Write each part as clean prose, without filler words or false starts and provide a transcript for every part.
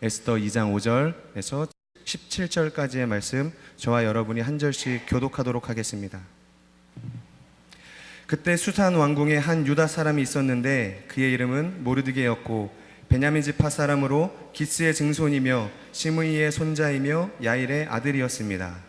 에스더 2장 5절에서 17절까지의 말씀 저와 여러분이 한 절씩 교독하도록 하겠습니다. 그때 수산 왕궁에 한 유다 사람이 있었는데 그의 이름은 모르드게였고 베냐민 지파 사람으로 기스의 증손이며 시므이의 손자이며 야일의 아들이었습니다.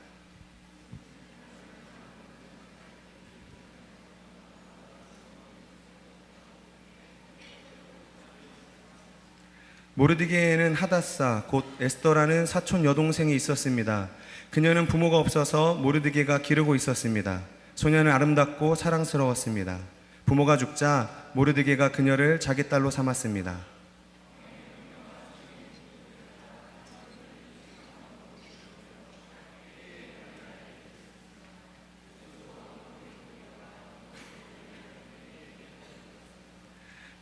모르드게에는 하닷사 곧 에스더라는 사촌 여동생이 있었습니다. 그녀는 부모가 없어서 모르드게가 기르고 있었습니다. 소녀는 아름답고 사랑스러웠습니다. 부모가 죽자 모르드게가 그녀를 자기 딸로 삼았습니다.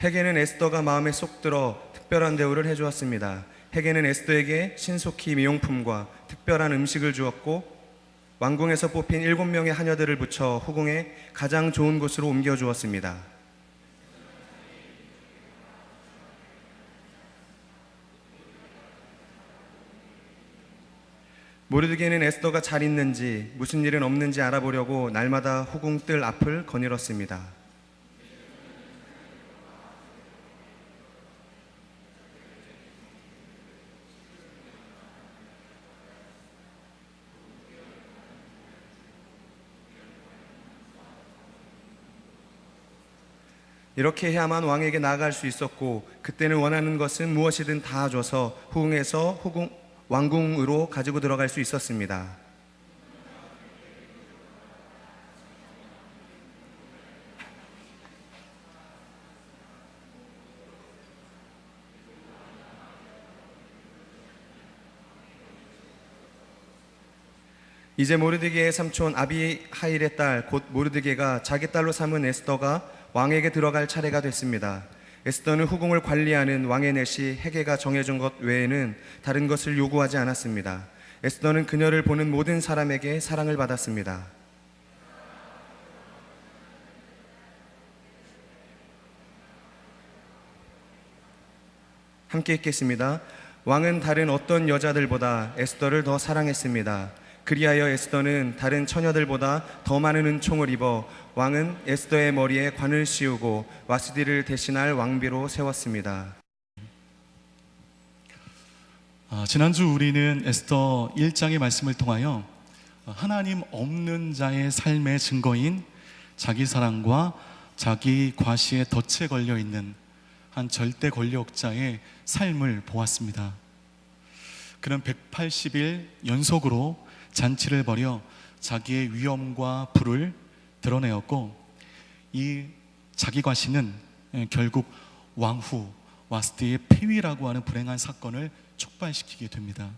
헤게는 에스더가 마음에 쏙 들어 특별한 대우를 해주었습니다. 헤게는 에스더에게 신속히 미용품과 특별한 음식을 주었고 왕궁에서 뽑힌 7명의 하녀들을 붙여 후궁의 가장 좋은 곳으로 옮겨주었습니다. 모르드게는 에스더가 잘 있는지 무슨 일은 없는지 알아보려고 날마다 후궁 뜰 앞을 거닐었습니다. 이렇게 해야만 왕에게 나아갈 수 있었고 그때는 원하는 것은 무엇이든 다 줘서 후궁에서 왕궁으로 가지고 들어갈 수 있었습니다. 이제 모르드게의 삼촌 아비하일의 딸 곧 모르드게가 자기 딸로 삼은 에스더가 왕에게 들어갈 차례가 됐습니다. 에스더는 후궁을 관리하는 왕의 내시 헤게가 정해준 것 외에는 다른 것을 요구하지 않았습니다. 에스더는 그녀를 보는 모든 사람에게 사랑을 받았습니다. 함께 읽겠습니다. 왕은 다른 어떤 여자들보다 에스더를 더 사랑했습니다. 그리하여 에스더는 다른 처녀들보다 더 많은 은총을 입어 왕은 에스더의 머리에 관을 씌우고 와스디를 대신할 왕비로 세웠습니다. 지난주 우리는 에스더 1장의 말씀을 통하여 하나님 없는 자의 삶의 증거인 자기 사랑과 자기 과시에 덫에 걸려있는 한 절대 권력자의 삶을 보았습니다. 그는 180일 연속으로 잔치를 벌여 자기의 위엄과 부를 드러내었고 이 자기 과시는 결국 왕후 와스디의 폐위라고 하는 불행한 사건을 촉발시키게 됩니다.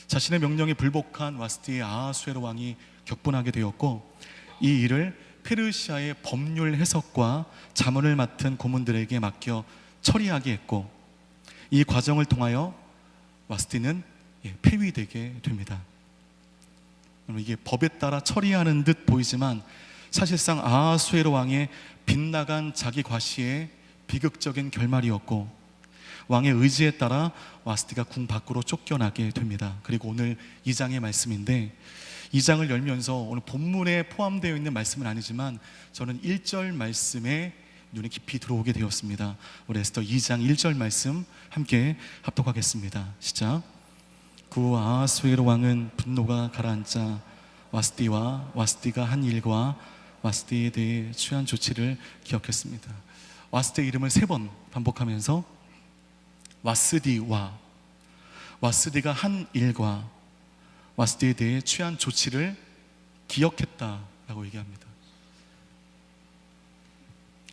자신의 명령에 불복한 와스디의 아하수에로 왕이 격분하게 되었고 이 일을 페르시아의 법률 해석과 자문을 맡은 고문들에게 맡겨 처리하게 했고 이 과정을 통하여 와스디는 폐위되게 됩니다. 이게 법에 따라 처리하는 듯 보이지만 사실상 아하수에로 왕의 빗나간 자기 과시의 비극적인 결말이었고 왕의 의지에 따라 와스디가 궁 밖으로 쫓겨나게 됩니다. 그리고 오늘 2장의 말씀인데 2장을 열면서 오늘 본문에 포함되어 있는 말씀은 아니지만 저는 1절 말씀에 눈에 깊이 들어오게 되었습니다. 우리 에스더 2장 1절 말씀 함께 합독하겠습니다. 시작. 그 아하수에로 왕은 분노가 가라앉자 와스디가 한 일과 와스디에 대해 취한 조치를 기억했습니다. 와스디의 이름을 3번 반복하면서 와스디가 한 일과 와스디에 대해 취한 조치를 기억했다라고 얘기합니다.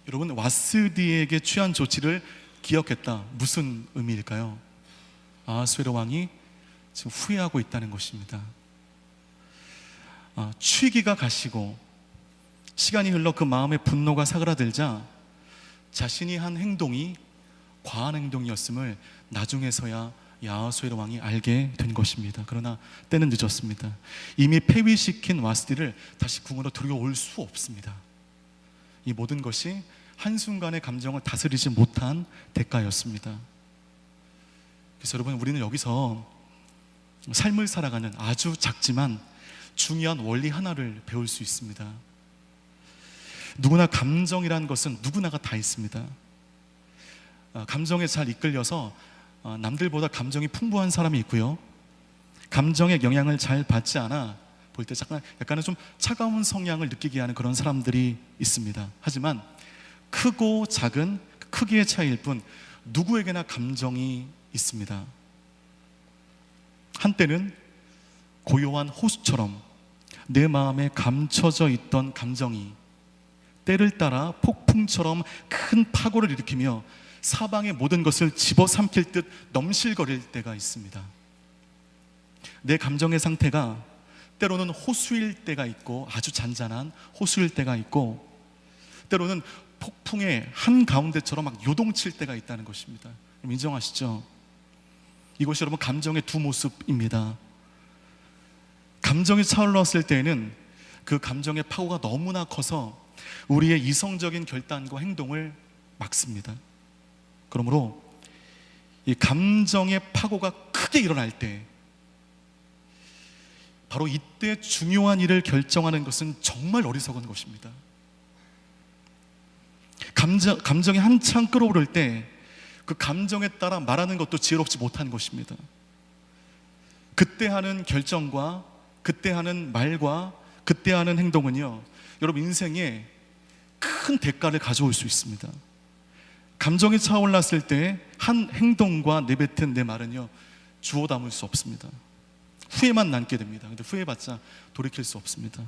여러분, 와스디에게 취한 조치를 기억했다, 무슨 의미일까요? 아하수에로 왕이 지금 후회하고 있다는 것입니다. 취기가 가시고 시간이 흘러 그 마음에 분노가 사그라들자 자신이 한 행동이 과한 행동이었음을 나중에서야 아하수에로 왕이 알게 된 것입니다. 그러나 때는 늦었습니다. 이미 폐위시킨 와스디를 다시 궁으로 들여올 수 없습니다. 이 모든 것이 한순간의 감정을 다스리지 못한 대가였습니다. 그래서 여러분, 우리는 여기서 삶을 살아가는 아주 작지만 중요한 원리 하나를 배울 수 있습니다. 누구나 감정이라는 것은 누구나가 다 있습니다. 감정에 잘 이끌려서 남들보다 감정이 풍부한 사람이 있고요, 감정의 영향을 잘 받지 않아 볼 때 약간은 좀 차가운 성향을 느끼게 하는 그런 사람들이 있습니다. 하지만 크고 작은 크기의 차이일 뿐 누구에게나 감정이 있습니다. 한때는 고요한 호수처럼 내 마음에 감춰져 있던 감정이 때를 따라 폭풍처럼 큰 파고를 일으키며 사방의 모든 것을 집어삼킬 듯 넘실거릴 때가 있습니다. 내 감정의 상태가 때로는 호수일 때가 있고, 아주 잔잔한 호수일 때가 있고, 때로는 폭풍의 한가운데처럼 막 요동칠 때가 있다는 것입니다. 인정하시죠? 이것이 여러분 감정의 두 모습입니다. 감정이 차올랐을 때에는 그 감정의 파고가 너무나 커서 우리의 이성적인 결단과 행동을 막습니다. 그러므로 이 감정의 파고가 크게 일어날 때, 바로 이때 중요한 일을 결정하는 것은 정말 어리석은 것입니다. 감정이 한창 끓어오를 때 그 감정에 따라 말하는 것도 지혜롭지 못한 것입니다. 그때 하는 결정과 그때 하는 말과 그때 하는 행동은요, 여러분 인생에 큰 대가를 가져올 수 있습니다. 감정이 차올랐을 때 한 행동과 내뱉은 내 말은요, 주워 담을 수 없습니다. 후회만 남게 됩니다. 근데 후회봤자 돌이킬 수 없습니다.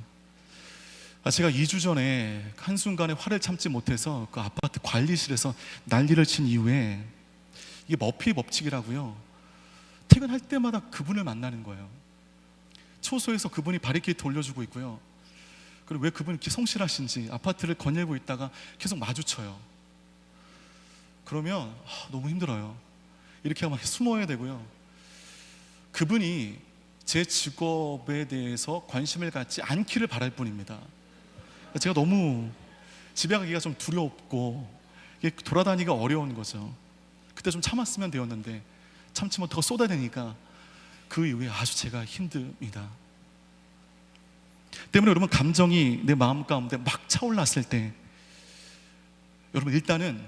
제가 2주 전에 한순간에 화를 참지 못해서 그 아파트 관리실에서 난리를 친 이후에, 이게 머피 법칙이라고요, 퇴근할 때마다 그분을 만나는 거예요. 초소에서 그분이 바리케이트 돌려주고 있고요, 그리고 왜 그분이 이렇게 성실하신지 아파트를 거닐고 있다가 계속 마주쳐요. 그러면 너무 힘들어요. 이렇게 하면 숨어야 되고요, 그분이 제 직업에 대해서 관심을 갖지 않기를 바랄 뿐입니다. 제가 너무 집에 가기가 좀 두렵고 돌아다니기가 어려운 거죠. 그때 좀 참았으면 되었는데 참지 못하고 쏟아내니까 그 이후에 아주 제가 힘듭니다. 때문에 여러분, 감정이 내 마음 가운데 막 차올랐을 때 여러분 일단은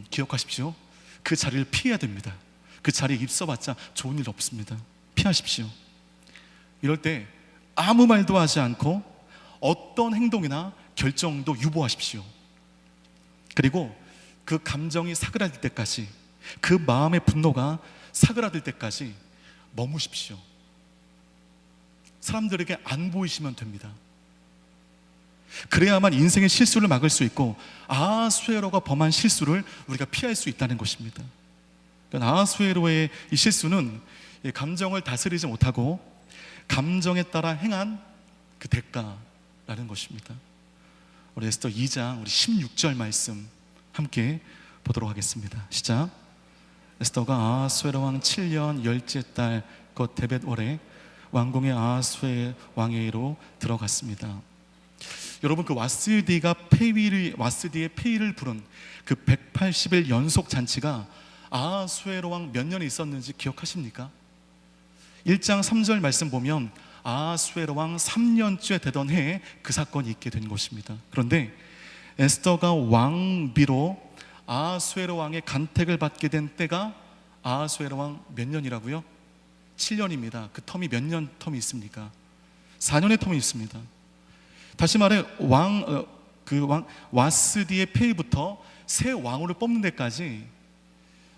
기억하십시오. 그 자리를 피해야 됩니다. 그 자리에 입서봤자 좋은 일 없습니다. 피하십시오. 이럴 때 아무 말도 하지 않고 어떤 행동이나 결정도 유보하십시오. 그리고 그 감정이 사그라들 때까지, 그 마음의 분노가 사그라들 때까지 머무십시오. 사람들에게 안 보이시면 됩니다. 그래야만 인생의 실수를 막을 수 있고 아하수에로가 범한 실수를 우리가 피할 수 있다는 것입니다. 그러니까 아하수에로의 이 실수는 감정을 다스리지 못하고 감정에 따라 행한 그 대가라는 것입니다. 우리 에스더 2장 우리 16절 말씀 함께 보도록 하겠습니다. 시작. 에스더가 아하수에로 왕 7년 10째 달 곧 데벳월에 왕궁의 아하수에 왕에게로 들어갔습니다. 여러분, 그 와스디의 폐위를 부른 그 180일 연속 잔치가 아하수에로 왕 몇 년에 있었는지 기억하십니까? 1장 3절 말씀 보면 아하수에로 왕 3년째 되던 해에 그 사건이 있게 된 것입니다. 그런데 에스더가 왕비로 아하수에로 왕의 간택을 받게 된 때가 아하수에로 왕 몇 년이라고요? 7년입니다. 그 텀이 몇 년 텀이 있습니까? 4년의 텀이 있습니다. 다시 말해 와스디의 폐위부터 새 왕후를 뽑는 데까지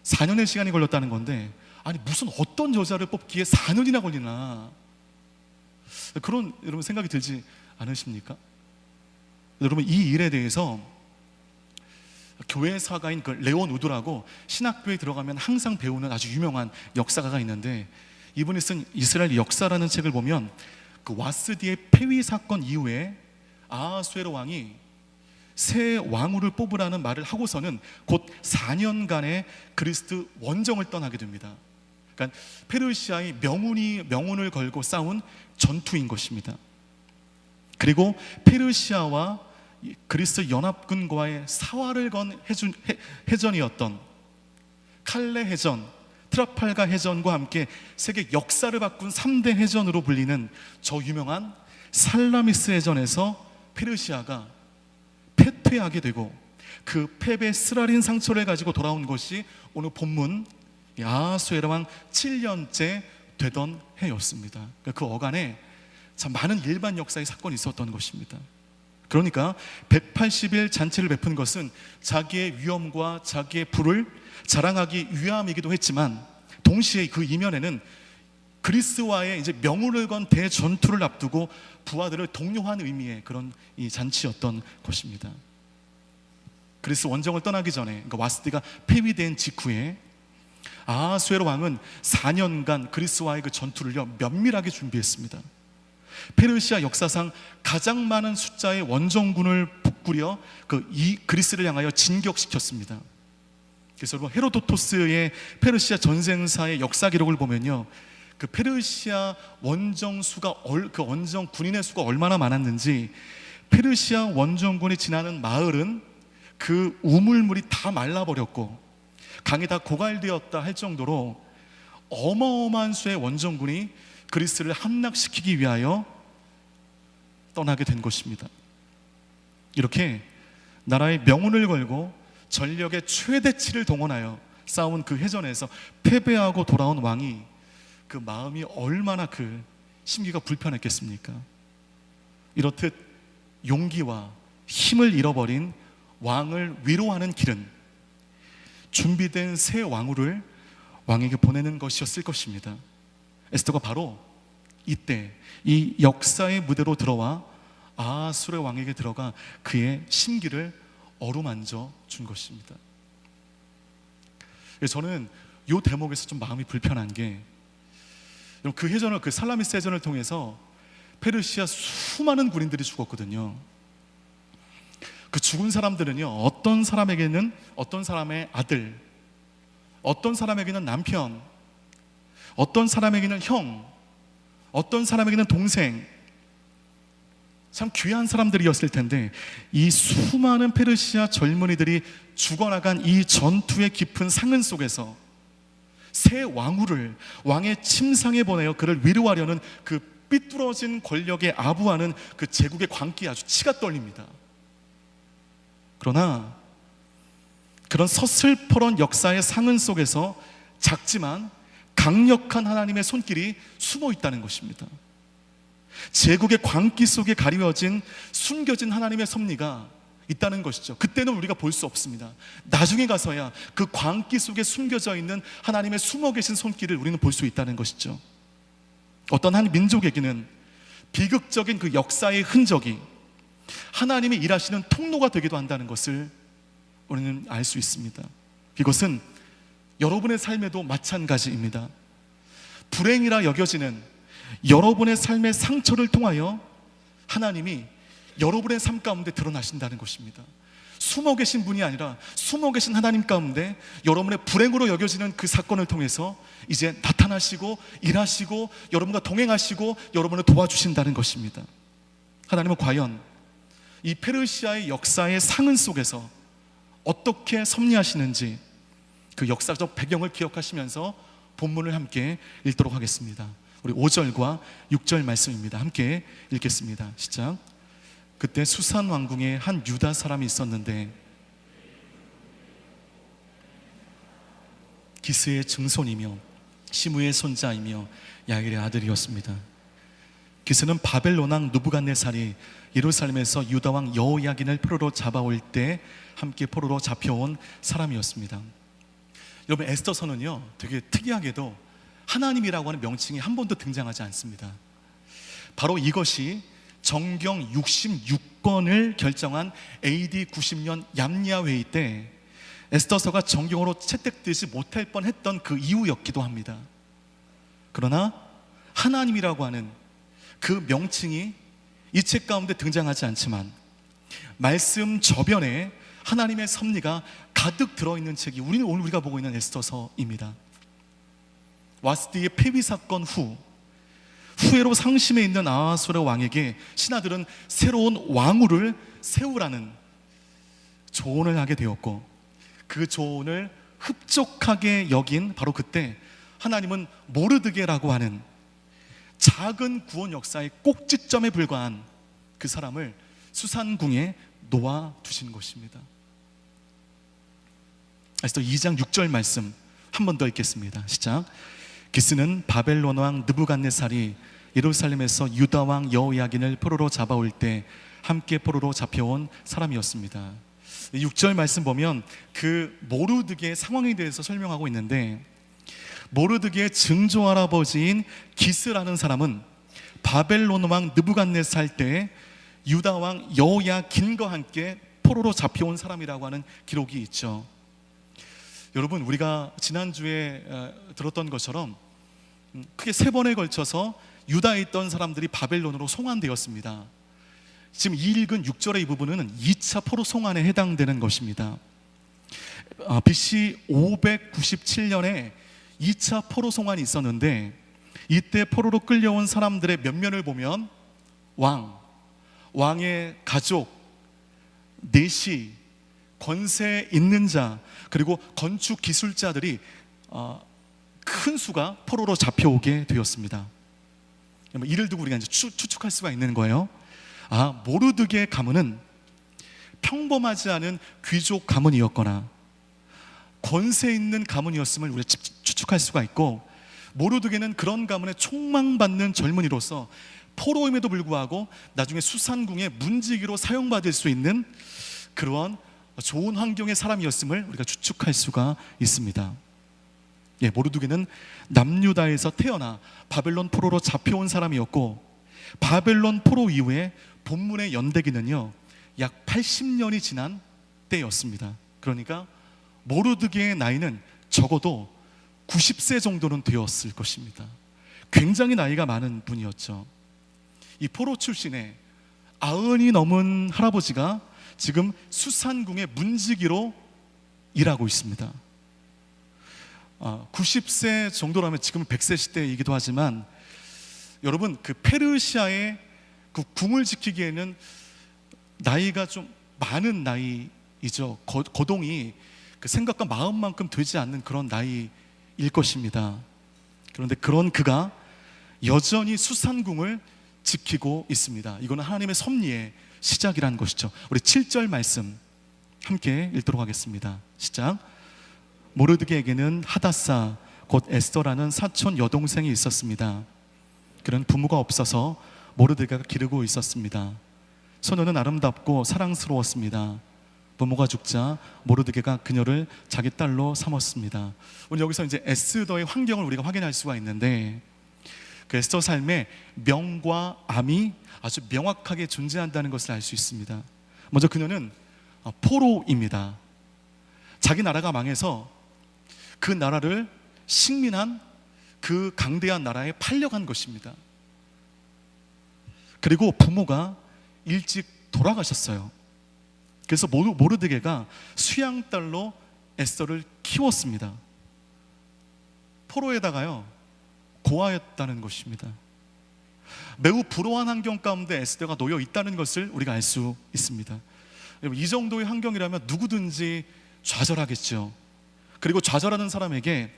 4년의 시간이 걸렸다는 건데, 아니 무슨 어떤 여자를 뽑기에 4년이나 걸리나, 그런 여러분 생각이 들지 않으십니까? 여러분, 이 일에 대해서 교회 사가인 그 레온 우드라고 신학교에 들어가면 항상 배우는 아주 유명한 역사가가 있는데, 이분이 쓴 이스라엘 역사라는 책을 보면 그 와스디의 폐위 사건 이후에 아하수에로 왕이 새 왕후를 뽑으라는 말을 하고서는 곧 4년간의 그리스도 원정을 떠나게 됩니다. 그러니까 페르시아의 명운을 걸고 싸운 전투인 것입니다. 그리고 페르시아와 그리스 연합군과의 사활을 건 해전이었던 칼레 해전, 트라팔가 해전과 함께 세계 역사를 바꾼 3대 해전으로 불리는 저 유명한 살라미스 해전에서 페르시아가 패퇴하게 되고 그 패배의 쓰라린 상처를 가지고 돌아온 것이 오늘 본문 아하수에로 왕 7년째 되던 해였습니다. 그 어간에 참 많은 일반 역사의 사건이 있었던 것입니다. 그러니까 180일 잔치를 베푼 것은 자기의 위엄과 자기의 부를 자랑하기 위함이기도 했지만, 동시에 그 이면에는 그리스와의 이제 명운을 건 대전투를 앞두고 부하들을 독려한 의미의 그런 이 잔치였던 것입니다. 그리스 원정을 떠나기 전에, 그러니까 와스티가 폐위된 직후에 아하수에로 왕은 4년간 그리스와의 그 전투를요 면밀하게 준비했습니다. 페르시아 역사상 가장 많은 숫자의 원정군을 부꾸려 이 그리스를 향하여 진격시켰습니다. 그래서 헤로도토스의 페르시아 전쟁사의 역사 기록을 보면요, 그 페르시아 원정수가 그 원정 군인의 수가 얼마나 많았는지, 페르시아 원정군이 지나는 마을은 그 우물물이 다 말라버렸고 강이 다 고갈되었다 할 정도로 어마어마한 수의 원정군이 그리스를 함락시키기 위하여 떠나게 된 것입니다. 이렇게 나라의 명운을 걸고 전력의 최대치를 동원하여 싸운 그 해전에서 패배하고 돌아온 왕이 그 마음이 얼마나 그 심기가 불편했겠습니까? 이렇듯 용기와 힘을 잃어버린 왕을 위로하는 길은 준비된 새 왕후를 왕에게 보내는 것이었을 것입니다. 에스더가 바로 이때 이 역사의 무대로 들어와 아하수르 왕에게 들어가 그의 심기를 어루만져 준 것입니다. 저는 이 대목에서 좀 마음이 불편한 게, 그 해전을, 그 살라미스 해전을 통해서 페르시아 수많은 군인들이 죽었거든요. 그 죽은 사람들은요, 어떤 사람에게는 어떤 사람의 아들, 어떤 사람에게는 남편, 어떤 사람에게는 형, 어떤 사람에게는 동생, 참 귀한 사람들이었을 텐데, 이 수많은 페르시아 젊은이들이 죽어나간 이 전투의 깊은 상흔 속에서 새 왕후를 왕의 침상에 보내어 그를 위로하려는 그 삐뚤어진 권력에 아부하는 그 제국의 광기에 아주 치가 떨립니다. 그러나 그런 서슬퍼런 역사의 상흔 속에서 작지만 강력한 하나님의 손길이 숨어 있다는 것입니다. 제국의 광기 속에 가리워진 숨겨진 하나님의 섭리가 있다는 것이죠. 그때는 우리가 볼 수 없습니다. 나중에 가서야 그 광기 속에 숨겨져 있는 하나님의 숨어 계신 손길을 우리는 볼 수 있다는 것이죠. 어떤 한 민족에게는 비극적인 그 역사의 흔적이 하나님이 일하시는 통로가 되기도 한다는 것을 우리는 알 수 있습니다. 이것은 여러분의 삶에도 마찬가지입니다. 불행이라 여겨지는 여러분의 삶의 상처를 통하여 하나님이 여러분의 삶 가운데 드러나신다는 것입니다. 숨어 계신 분이 아니라 숨어 계신 하나님 가운데 여러분의 불행으로 여겨지는 그 사건을 통해서 이제 나타나시고 일하시고 여러분과 동행하시고 여러분을 도와주신다는 것입니다. 하나님은 과연 이 페르시아의 역사의 상흔 속에서 어떻게 섭리하시는지 그 역사적 배경을 기억하시면서 본문을 함께 읽도록 하겠습니다. 우리 5절과 6절 말씀입니다. 함께 읽겠습니다. 시작. 그때 수산 왕궁에 한 유다 사람이 있었는데 기스의 증손이며 시므의 손자이며 야일의 아들이었습니다. 기스는 바벨론 왕 느부갓네살이 예루살렘에서 유다 왕 여호야긴을 포로로 잡아올 때 함께 포로로 잡혀온 사람이었습니다. 여러분, 에스더서는요 되게 특이하게도 하나님이라고 하는 명칭이 한 번도 등장하지 않습니다. 바로 이것이 정경 66권을 결정한 AD 90년 얌야 회의 때 에스더서가 정경으로 채택되지 못할 뻔했던 그 이유였기도 합니다. 그러나 하나님이라고 하는 그 명칭이 이 책 가운데 등장하지 않지만 말씀 저변에 하나님의 섭리가 가득 들어있는 책이 오늘 우리가 보고 있는 에스더서입니다. 와스디의 폐위 사건 후회로 상심해 있는 아하수르 왕에게 신하들은 새로운 왕후를 세우라는 조언을 하게 되었고, 그 조언을 흡족하게 여긴 바로 그때 하나님은 모르드게라고 하는 작은 구원 역사의 꼭지점에 불과한 그 사람을 수산궁에 놓아두신 것입니다. 에스더 2장 6절 말씀 한 번 더 읽겠습니다. 시작. 기스는 바벨론 왕 느부갓네살이 예루살렘에서 유다 왕 여호야긴을 포로로 잡아올 때 함께 포로로 잡혀온 사람이었습니다. 6절 말씀 보면 그 모르드게의 상황에 대해서 설명하고 있는데, 모르드게의 증조 할아버지인 기스라는 사람은 바벨론 왕 느부갓네살 때 유다 왕 여호야긴과 함께 포로로 잡혀온 사람이라고 하는 기록이 있죠. 여러분, 우리가 지난주에 들었던 것처럼 크게 3번에 걸쳐서 유다에 있던 사람들이 바벨론으로 송환되었습니다. 지금 이 읽은 6절의 이 부분은 2차 포로 송환에 해당되는 것입니다. BC 597년에 2차 포로 송환이 있었는데, 이때 포로로 끌려온 사람들의 면면을 보면 왕의 가족, 내시, 권세 있는 자, 그리고 건축 기술자들이 큰 수가 포로로 잡혀오게 되었습니다. 이를 두고 우리가 이제 추측할 수가 있는 거예요. 모르드게 가문은 평범하지 않은 귀족 가문이었거나 권세 있는 가문이었음을 우리가 추측할 수가 있고, 모르드게는 그런 가문에 촉망받는 젊은이로서 포로임에도 불구하고 나중에 수산궁의 문지기로 사용받을 수 있는 그러한 좋은 환경의 사람이었음을 우리가 추측할 수가 있습니다. 모르드게는 남유다에서 태어나 바벨론 포로로 잡혀온 사람이었고, 바벨론 포로 이후에 본문의 연대기는요 약 80년이 지난 때였습니다. 그러니까 모르드게의 나이는 적어도 90세 정도는 되었을 것입니다. 굉장히 나이가 많은 분이었죠. 이 포로 출신의 90이 넘은 할아버지가 지금 수산궁의 문지기로 일하고 있습니다. 90세 정도라면 지금 100세 시대이기도 하지만, 여러분, 그 페르시아의 그 궁을 지키기에는 나이가 좀 많은 나이이죠. 거동이 그 생각과 마음만큼 되지 않는 그런 나이일 것입니다. 그런데 그런 그가 여전히 수산궁을 지키고 있습니다. 이거는 하나님의 섭리의 시작이라는 것이죠. 우리 7절 말씀 함께 읽도록 하겠습니다. 시작. 모르드게에게는 하다사 곧 에스더라는 사촌 여동생이 있었습니다. 그는 부모가 없어서 모르드게가 기르고 있었습니다. 소녀는 아름답고 사랑스러웠습니다. 부모가 죽자 모르드게가 그녀를 자기 딸로 삼았습니다. 오늘 여기서 이제 에스더의 환경을 우리가 확인할 수가 있는데, 그 에스더 삶에 명과 암이 아주 명확하게 존재한다는 것을 알 수 있습니다. 먼저 그녀는 포로입니다. 자기 나라가 망해서 그 나라를 식민한 그 강대한 나라에 팔려간 것입니다. 그리고 부모가 일찍 돌아가셨어요. 그래서 모르드게가 수양딸로 에스더를 키웠습니다. 포로에다가요 고아였다는 것입니다. 매우 불우한 환경 가운데 에스더가 놓여 있다는 것을 우리가 알 수 있습니다. 이 정도의 환경이라면 누구든지 좌절하겠죠. 그리고 좌절하는 사람에게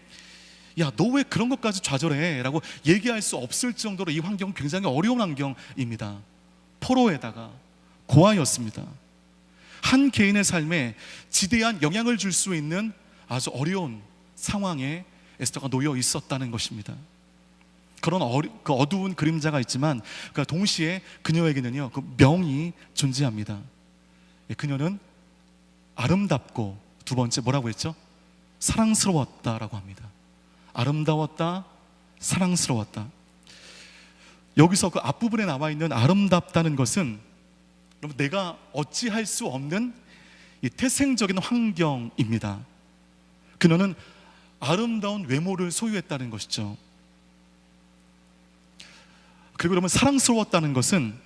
야, 너 왜 그런 것까지 좌절해? 라고 얘기할 수 없을 정도로 이 환경은 굉장히 어려운 환경입니다. 포로에다가 고아였습니다. 한 개인의 삶에 지대한 영향을 줄 수 있는 아주 어려운 상황에 에스더가 놓여 있었다는 것입니다. 그런 그 어두운 그림자가 있지만 동시에 그녀에게는요 그 명이 존재합니다. 그녀는 아름답고, 두 번째 뭐라고 했죠? 사랑스러웠다라고 합니다. 아름다웠다, 사랑스러웠다. 여기서 그 앞부분에 나와 있는 아름답다는 것은 내가 어찌할 수 없는 이 태생적인 환경입니다. 그녀는 아름다운 외모를 소유했다는 것이죠. 그리고 그러면 사랑스러웠다는 것은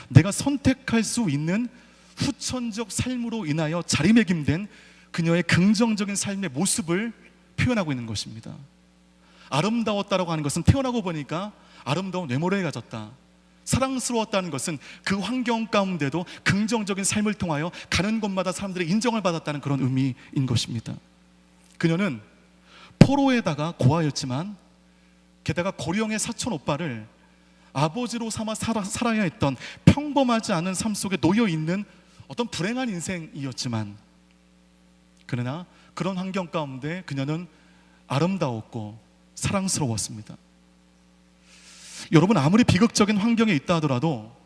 내가 선택할 수 있는 후천적 삶으로 인하여 자리매김된 그녀의 긍정적인 삶의 모습을 표현하고 있는 것입니다. 아름다웠다라고 하는 것은 태어나고 보니까 아름다운 외모를 가졌다. 사랑스러웠다는 것은 그 환경 가운데도 긍정적인 삶을 통하여 가는 곳마다 사람들의 인정을 받았다는 그런 의미인 것입니다. 그녀는 포로에다가 고아였지만 게다가 고령의 사촌 오빠를 아버지로 삼아 살아야 했던 평범하지 않은 삶 속에 놓여 있는 어떤 불행한 인생이었지만, 그러나 그런 환경 가운데 그녀는 아름다웠고 사랑스러웠습니다. 여러분, 아무리 비극적인 환경에 있다 하더라도,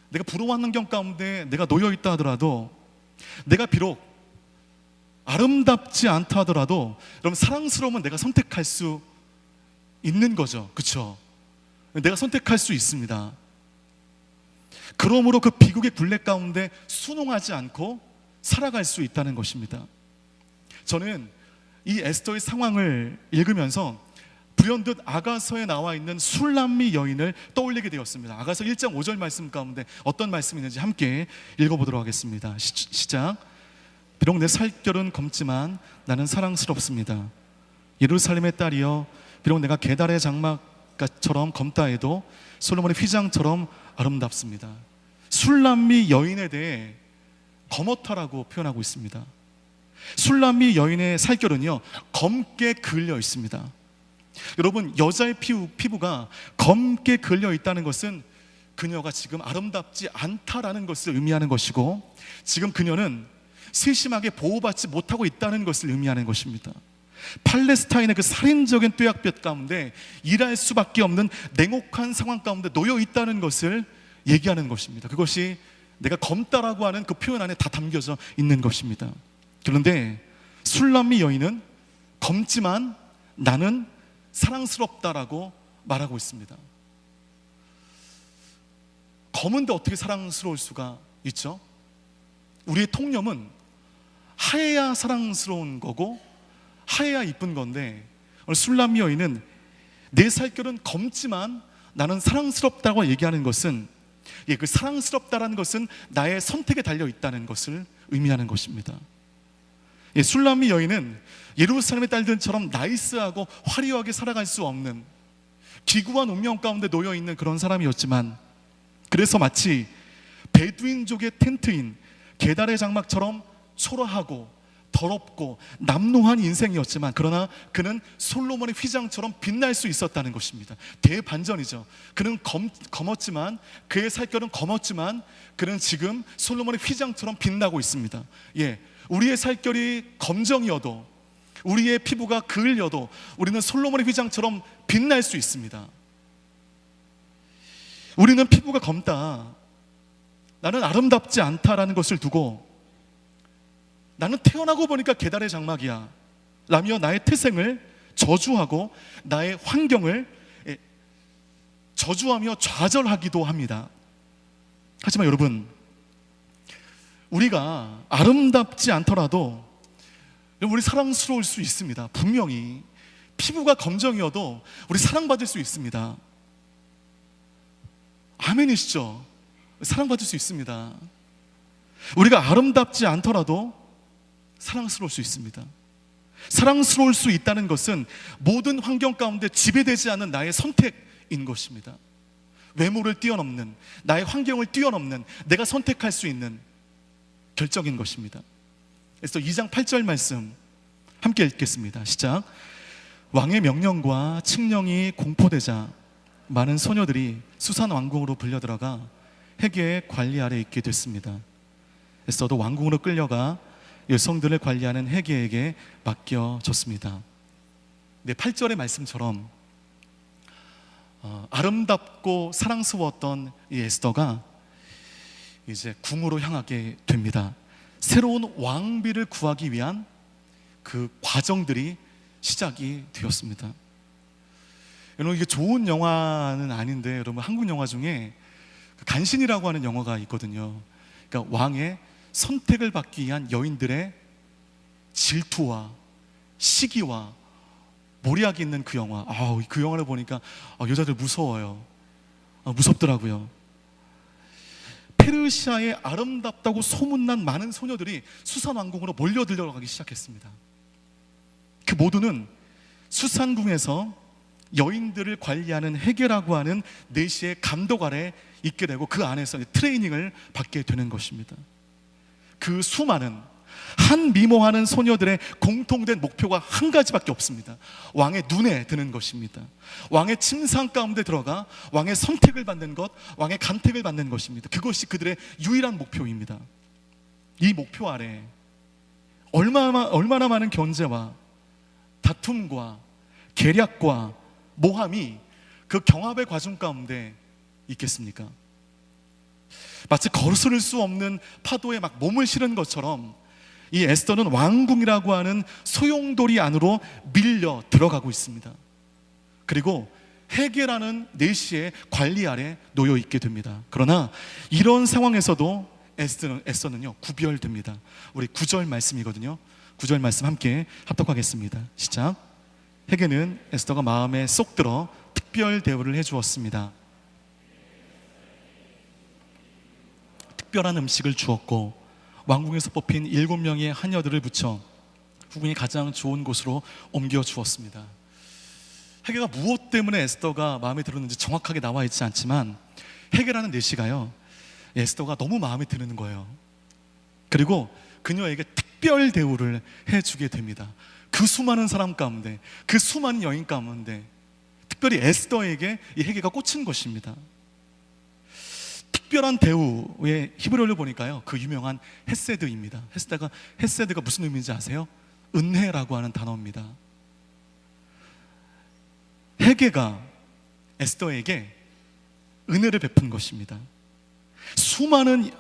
내가 부러운 환경 가운데 내가 놓여 있다 하더라도, 내가 비록 아름답지 않다 하더라도 여러분, 사랑스러움은 내가 선택할 수 있는 거죠. 그렇죠? 내가 선택할 수 있습니다. 그러므로 그 비극의 굴레 가운데 순응하지 않고 살아갈 수 있다는 것입니다. 저는 이 에스더의 상황을 읽으면서 불현듯 아가서에 나와 있는 술람미 여인을 떠올리게 되었습니다. 아가서 1장 5절 말씀 가운데 어떤 말씀이 있는지 함께 읽어보도록 하겠습니다. 시작. 비록 내 살결은 검지만 나는 사랑스럽습니다. 예루살렘의 딸이여, 비록 내가 게달의 장막처럼 검다 해도 솔로몬의 휘장처럼 아름답습니다. 술람미 여인에 대해 검었다라고 표현하고 있습니다. 술람미 여인의 살결은요, 검게 그을려 있습니다. 여러분, 여자의 피부가 검게 그을려 있다는 것은 그녀가 지금 아름답지 않다라는 것을 의미하는 것이고, 지금 그녀는 세심하게 보호받지 못하고 있다는 것을 의미하는 것입니다. 팔레스타인의 그 살인적인 뙤약볕 가운데 일할 수밖에 없는 냉혹한 상황 가운데 놓여 있다는 것을 얘기하는 것입니다. 그것이 내가 검다라고 하는 그 표현 안에 다 담겨져 있는 것입니다. 그런데 술람미 여인은 검지만 나는 사랑스럽다라고 말하고 있습니다. 검은데 어떻게 사랑스러울 수가 있죠? 우리의 통념은 하얘야 사랑스러운 거고 하얘야 이쁜 건데, 오늘 술람미 여인은 내 살결은 검지만 나는 사랑스럽다고 얘기하는 것은, 그 사랑스럽다라는 것은 나의 선택에 달려 있다는 것을 의미하는 것입니다. 술람미 여인은 예루살렘의 딸들처럼 나이스하고 화려하게 살아갈 수 없는 기구한 운명 가운데 놓여 있는 그런 사람이었지만, 그래서 마치 베두인족의 텐트인 게달의 장막처럼 초라하고 더럽고 남루한 인생이었지만, 그러나 그는 솔로몬의 휘장처럼 빛날 수 있었다는 것입니다. 대반전이죠. 그는 검었지만, 그의 살결은 검었지만 그는 지금 솔로몬의 휘장처럼 빛나고 있습니다. 우리의 살결이 검정이어도, 우리의 피부가 그을려도 우리는 솔로몬의 휘장처럼 빛날 수 있습니다. 우리는 피부가 검다, 나는 아름답지 않다라는 것을 두고, 나는 태어나고 보니까 게달의 장막이야 라며 나의 태생을 저주하고 나의 환경을 저주하며 좌절하기도 합니다. 하지만 여러분, 우리가 아름답지 않더라도 우리 사랑스러울 수 있습니다. 분명히 피부가 검정이어도 우리 사랑받을 수 있습니다. 아멘이시죠? 사랑받을 수 있습니다. 우리가 아름답지 않더라도 사랑스러울 수 있습니다. 사랑스러울 수 있다는 것은 모든 환경 가운데 지배되지 않는 나의 선택인 것입니다. 외모를 뛰어넘는, 나의 환경을 뛰어넘는 내가 선택할 수 있는 결정인 것입니다. 그래서 2장 8절 말씀 함께 읽겠습니다. 시작. 왕의 명령과 칙령이 공포되자 많은 소녀들이 수산 왕궁으로 불려들어가 헤게의 관리 아래 있게 됐습니다. 에스더도 왕궁으로 끌려가 여성들을 관리하는 헤게에게 맡겨졌습니다. 8절의 말씀처럼 아름답고 사랑스러웠던 이 에스더가 이제 궁으로 향하게 됩니다. 새로운 왕비를 구하기 위한 그 과정들이 시작이 되었습니다. 여러분, 이게 좋은 영화는 아닌데, 여러분, 한국 영화 중에 간신이라고 하는 영화가 있거든요. 그러니까 왕의 선택을 받기 위한 여인들의 질투와 시기와 몰약이 있는 그 영화. 그 영화를 보니까 여자들 무서워요. 무섭더라고요. 페르시아의 아름답다고 소문난 많은 소녀들이 수산왕궁으로 몰려들어가기 시작했습니다. 그 모두는 수산궁에서 여인들을 관리하는 헤게라고 하는 내시의 감독 아래 있게 되고, 그 안에서 트레이닝을 받게 되는 것입니다. 그 수많은 한 미모하는 소녀들의 공통된 목표가 한 가지밖에 없습니다. 왕의 눈에 드는 것입니다. 왕의 침상 가운데 들어가 왕의 선택을 받는 것, 왕의 간택을 받는 것입니다. 그것이 그들의 유일한 목표입니다. 이 목표 아래 얼마나 많은 견제와 다툼과 계략과 모함이 그 경합의 과정 가운데 있겠습니까? 마치 거스를 수 없는 파도에 막 몸을 실은 것처럼 이 에스더는 왕궁이라고 하는 소용돌이 안으로 밀려 들어가고 있습니다. 그리고 헤게라는 내시의 관리 아래 놓여 있게 됩니다. 그러나 이런 상황에서도 에스더는요 구별됩니다. 우리 9절 말씀이거든요. 9절 말씀 함께 합독하겠습니다. 시작. 헤게는 에스더가 마음에 쏙 들어 특별 대우를 해주었습니다. 특별한 음식을 주었고 왕궁에서 뽑힌 7명의 하녀들을 붙여 후궁이 가장 좋은 곳으로 옮겨 주었습니다. 헤게가 무엇 때문에 에스더가 마음에 들었는지 정확하게 나와 있지 않지만 헤게라는 내시가요 에스더가 너무 마음에 드는 거예요. 그리고 그녀에게 특별 대우를 해주게 됩니다. 그 수많은 사람 가운데, 그 수많은 여인 가운데 특별히 에스더에게 이 헤게가 꽂힌 것입니다. 특별한 대우의 히브리어를 보니까요 그 유명한 헤세드입니다. 헤세드가 무슨 의미인지 아세요? 은혜라고 하는 단어입니다. 헤게가 에스더에게 은혜를 베푼 것입니다. 수많은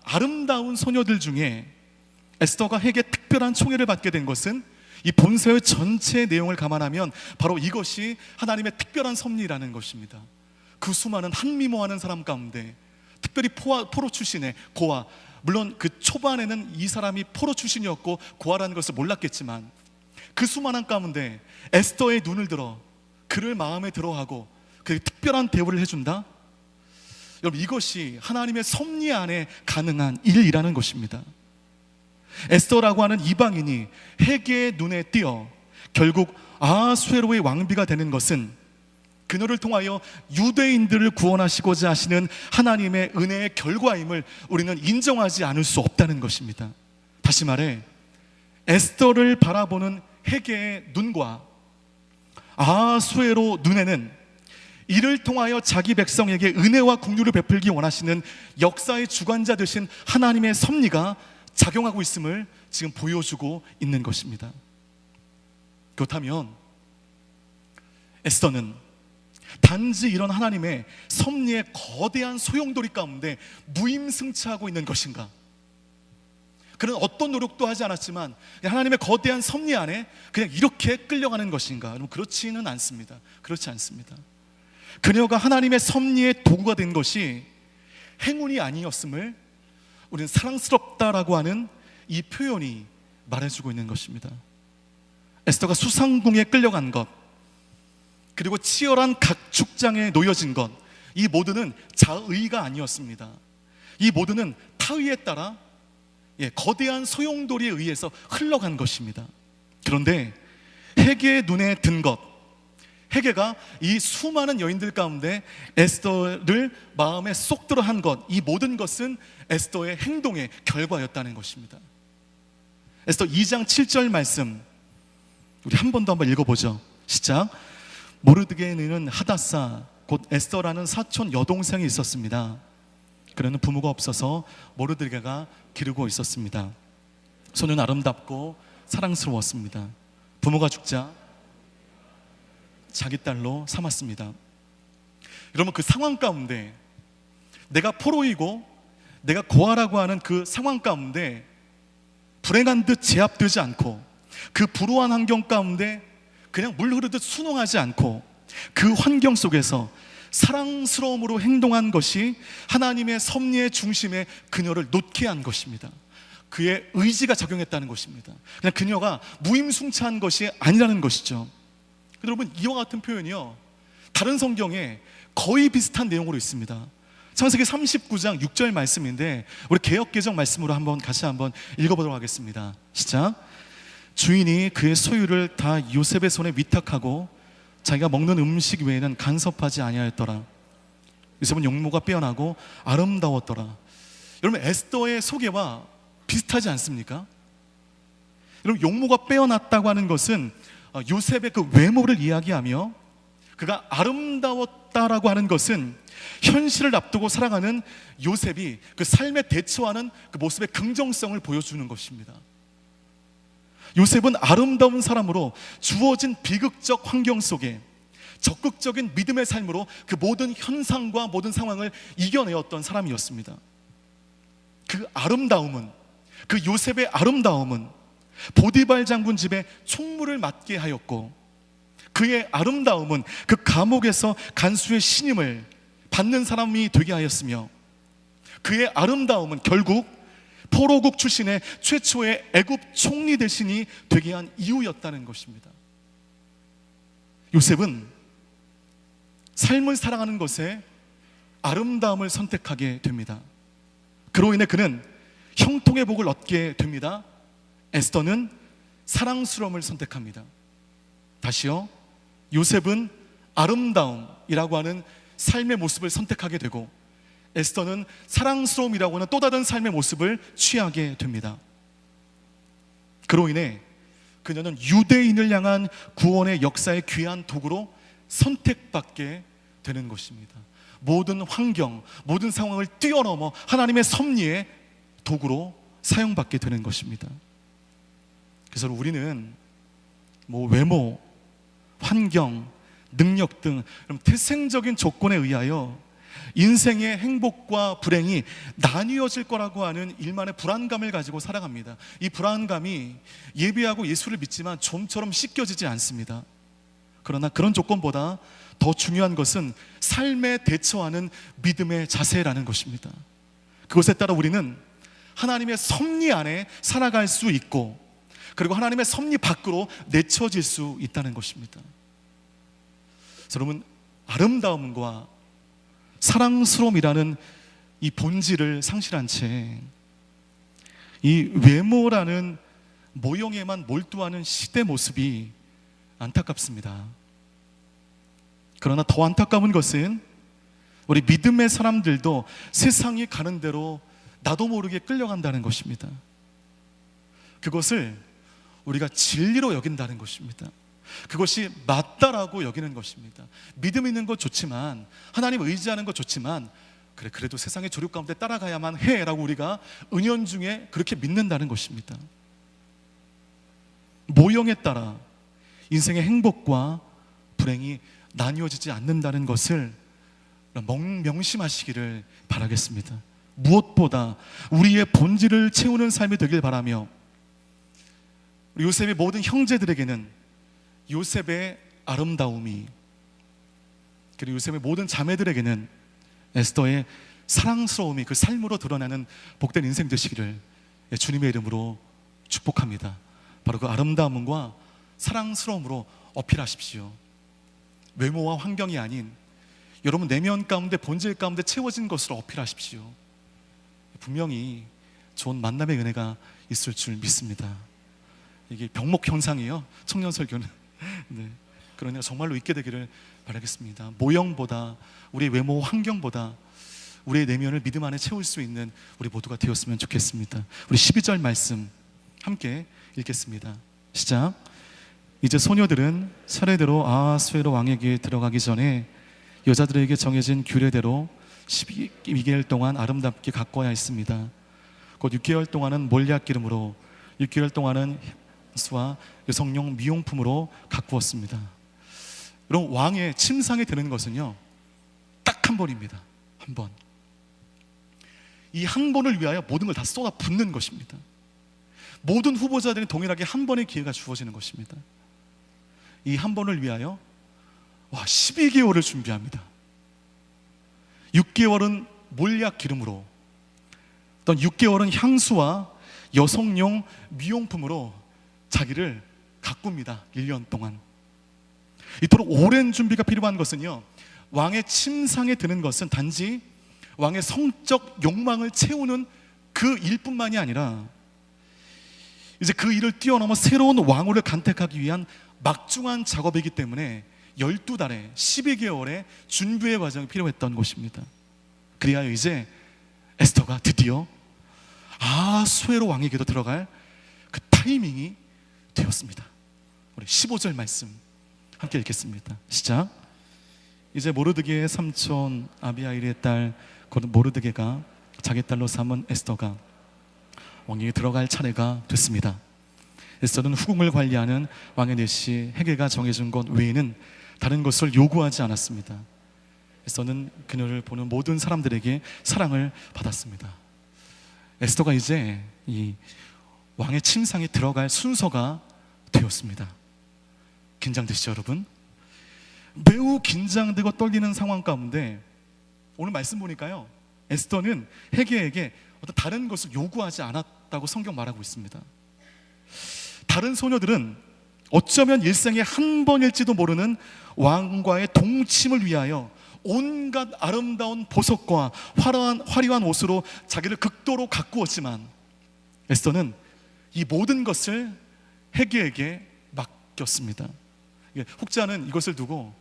아름다운 소녀들 중에 에스더가 헤게 특별한 총애를 받게 된 것은 이 본서의 전체 내용을 감안하면 바로 이것이 하나님의 특별한 섭리라는 것입니다. 그 수많은 한미모하는 사람 가운데 특별히 포로 출신의 고아, 물론 그 초반에는 이 사람이 포로 출신이었고 고아라는 것을 몰랐겠지만 그 수많은 가운데 에스더의 눈을 들어 그를 마음에 들어하고 그 특별한 대우를 해준다? 여러분 이것이 하나님의 섭리 안에 가능한 일이라는 것입니다. 에스더라고 하는 이방인이 헤게의 눈에 띄어 결국 아수에로의 왕비가 되는 것은 그녀를 통하여 유대인들을 구원하시고자 하시는 하나님의 은혜의 결과임을 우리는 인정하지 않을 수 없다는 것입니다. 다시 말해 에스더를 바라보는 헤게의 눈과 아수에로 눈에는 이를 통하여 자기 백성에게 은혜와 긍휼을 베풀기 원하시는 역사의 주관자 되신 하나님의 섭리가 작용하고 있음을 지금 보여주고 있는 것입니다. 그렇다면 에스더는 단지 이런 하나님의 섭리의 거대한 소용돌이 가운데 무임승차하고 있는 것인가? 그는 어떤 노력도 하지 않았지만 하나님의 거대한 섭리 안에 그냥 이렇게 끌려가는 것인가? 여러분 그렇지는 않습니다. 그렇지 않습니다. 그녀가 하나님의 섭리의 도구가 된 것이 행운이 아니었음을 우리는 사랑스럽다라고 하는 이 표현이 말해주고 있는 것입니다. 에스더가 수상궁에 끌려간 것, 그리고 치열한 각축장에 놓여진 것, 이 모두는 자의가 아니었습니다. 이 모두는 타의에 따라 거대한 소용돌이에 의해서 흘러간 것입니다. 그런데 헤게의 눈에 든 것, 헤게가 이 수많은 여인들 가운데 에스더를 마음에 쏙 들어 한 것, 이 모든 것은 에스더의 행동의 결과였다는 것입니다. 에스더 2장 7절 말씀 우리 한 번 더 한번 읽어보죠. 시작. 모르드게는 하다사 곧 에스더라는 사촌 여동생이 있었습니다. 그는 부모가 없어서 모르드게가 기르고 있었습니다. 소녀는 아름답고 사랑스러웠습니다. 부모가 죽자 자기 딸로 삼았습니다. 여러분 그 상황 가운데 내가 포로이고 내가 고아라고 하는 그 상황 가운데 불행한 듯 제압되지 않고 그 불우한 환경 가운데 그냥 물 흐르듯 순응하지 않고 그 환경 속에서 사랑스러움으로 행동한 것이 하나님의 섭리의 중심에 그녀를 놓게 한 것입니다. 그의 의지가 작용했다는 것입니다. 그냥 그녀가 무임승차한 것이 아니라는 것이죠. 여러분 이와 같은 표현이요 다른 성경에 거의 비슷한 내용으로 있습니다. 창세기 39장 6절 말씀인데 우리 개역개정 말씀으로 같이 한번 읽어보도록 하겠습니다. 시작. 주인이 그의 소유를 다 요셉의 손에 위탁하고 자기가 먹는 음식 외에는 간섭하지 아니하였더라. 요셉은 용모가 빼어나고 아름다웠더라. 여러분 에스더의 소개와 비슷하지 않습니까? 여러분, 용모가 빼어났다고 하는 것은 요셉의 그 외모를 이야기하며, 그가 아름다웠다라고 하는 것은 현실을 앞두고 살아가는 요셉이 그 삶에 대처하는 그 모습의 긍정성을 보여주는 것입니다. 요셉은 아름다운 사람으로 주어진 비극적 환경 속에 적극적인 믿음의 삶으로 그 모든 현상과 모든 상황을 이겨내었던 사람이었습니다. 그 아름다움은, 그 요셉의 아름다움은 보디발 장군 집에 총무를 맡게 하였고, 그의 아름다움은 그 감옥에서 간수의 신임을 받는 사람이 되게 하였으며, 그의 아름다움은 결국 포로국 출신의 최초의 애굽 총리 대신이 되게 한 이유였다는 것입니다. 요셉은 삶을 살아가는 것에 아름다움을 선택하게 됩니다. 그로 인해 그는 형통의 복을 얻게 됩니다. 에스더는 사랑스러움을 선택합니다. 다시요, 요셉은 아름다움이라고 하는 삶의 모습을 선택하게 되고, 에스더는 사랑스러움이라고 하는 또 다른 삶의 모습을 취하게 됩니다. 그로 인해 그녀는 유대인을 향한 구원의 역사의 귀한 도구로 선택받게 되는 것입니다. 모든 환경, 모든 상황을 뛰어넘어 하나님의 섭리의 도구로 사용받게 되는 것입니다. 그래서 우리는 외모, 환경, 능력 등 태생적인 조건에 의하여 인생의 행복과 불행이 나뉘어질 거라고 하는 일만의 불안감을 가지고 살아갑니다. 이 불안감이 예배하고 예수를 믿지만 좀처럼 씻겨지지 않습니다. 그러나 그런 조건보다 더 중요한 것은 삶에 대처하는 믿음의 자세라는 것입니다. 그것에 따라 우리는 하나님의 섭리 안에 살아갈 수 있고, 그리고 하나님의 섭리 밖으로 내쳐질 수 있다는 것입니다. 여러분, 아름다움과 사랑스러움이라는 이 본질을 상실한 채 이 외모라는 모형에만 몰두하는 시대 모습이 안타깝습니다. 그러나 더 안타까운 것은 우리 믿음의 사람들도 세상이 가는 대로 나도 모르게 끌려간다는 것입니다. 그것을 우리가 진리로 여긴다는 것입니다. 그것이 맞다라고 여기는 것입니다. 믿음 있는 것 좋지만, 하나님 의지하는 것 좋지만, 그래도 세상의 조류 가운데 따라가야만 해라고 우리가 은연중에 그렇게 믿는다는 것입니다. 모형에 따라 인생의 행복과 불행이 나뉘어지지 않는다는 것을 명심하시기를 바라겠습니다. 무엇보다 우리의 본질을 채우는 삶이 되길 바라며, 요셉의 모든 형제들에게는 요셉의 아름다움이, 그리고 요셉의 모든 자매들에게는 에스더의 사랑스러움이 그 삶으로 드러나는 복된 인생 되시기를 주님의 이름으로 축복합니다. 바로 그 아름다움과 사랑스러움으로 어필하십시오. 외모와 환경이 아닌 여러분 내면 가운데, 본질 가운데 채워진 것으로 어필하십시오. 분명히 좋은 만남의 은혜가 있을 줄 믿습니다. 이게 병목 현상이에요, 청년 설교는. 네, 그러니 정말로 있게 되기를 바라겠습니다. 모형보다, 우리의 외모 환경보다 우리의 내면을 믿음 안에 채울 수 있는 우리 모두가 되었으면 좋겠습니다. 우리 12절 말씀 함께 읽겠습니다. 시작. 이제 소녀들은 차례대로 아하수에로 왕에게 들어가기 전에 여자들에게 정해진 규례대로 12개월 동안 아름답게 가꿔야 했습니다. 곧 6개월 동안은 몰약 기름으로, 6개월 동안은 수와 여성용 미용품으로 가꾸었습니다. 여러분, 왕의 침상에 드는 것은요, 딱 한 번입니다. 한 번. 이 한 번을 위하여 모든 걸 다 쏟아 붓는 것입니다. 모든 후보자들이 동일하게 한 번의 기회가 주어지는 것입니다. 이 한 번을 위하여 12개월을 준비합니다. 6개월은 몰약 기름으로, 또 6개월은 향수와 여성용 미용품으로 자기를 가꿉니다. 1년 동안. 이토록 오랜 준비가 필요한 것은요, 왕의 침상에 드는 것은 단지 왕의 성적 욕망을 채우는 그 일뿐만이 아니라, 이제 그 일을 뛰어넘어 새로운 왕후를 간택하기 위한 막중한 작업이기 때문에 12달에 12개월의 준비의 과정이 필요했던 것입니다. 그리하여 이제 에스더가 드디어 아하수에로 왕에게도 들어갈 그 타이밍이 되었습니다. 우리 15절 말씀 함께 읽겠습니다. 시작. 이제 모르드게의 삼촌 아비하일의 딸 곧 모르드게가 자기 딸로 삼은 에스더가 왕에게 들어갈 차례가 됐습니다. 에스더는 후궁을 관리하는 왕의 내시 헤게가 정해준 것 외에는 다른 것을 요구하지 않았습니다. 에스더는 그녀를 보는 모든 사람들에게 사랑을 받았습니다. 에스더가 이제 이 왕의 침상에 들어갈 순서가 되었습니다. 긴장되시죠, 여러분? 매우 긴장되고 떨리는 상황 가운데 오늘 말씀 보니까요, 에스더는 헤게에게 어떤 다른 것을 요구하지 않았다고 성경 말하고 있습니다. 다른 소녀들은 어쩌면 일생에 한 번일지도 모르는 왕과의 동침을 위하여 온갖 아름다운 보석과 화려한 옷으로 자기를 극도로 가꾸었지만 에스더는 이 모든 것을 헤게에게 맡겼습니다. 혹자는 이것을 두고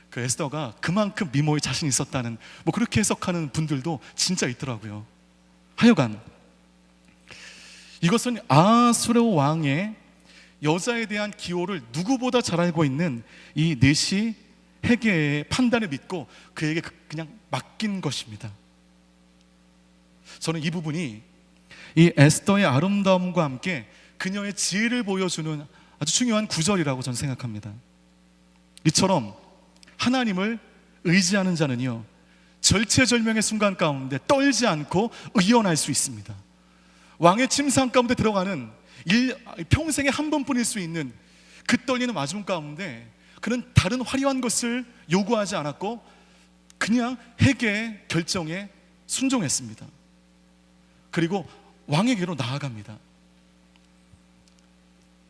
그 에스더가 그만큼 미모에 자신이 있었다는 뭐 그렇게 해석하는 분들도 진짜 있더라고요. 하여간 이것은 아수르 왕의 여자에 대한 기호를 누구보다 잘 알고 있는 이 넷이 헤게의 판단을 믿고 그에게 그냥 맡긴 것입니다. 저는 이 부분이 이 에스더의 아름다움과 함께 그녀의 지혜를 보여주는 아주 중요한 구절이라고 저는 생각합니다. 이처럼 하나님을 의지하는 자는요, 절체절명의 순간 가운데 떨지 않고 의연할 수 있습니다. 왕의 침상 가운데 들어가는 평생에 한 번뿐일 수 있는 그 떨리는 마중 가운데 그는 다른 화려한 것을 요구하지 않았고 그냥 헤게의 결정에 순종했습니다. 그리고 왕에게로 나아갑니다.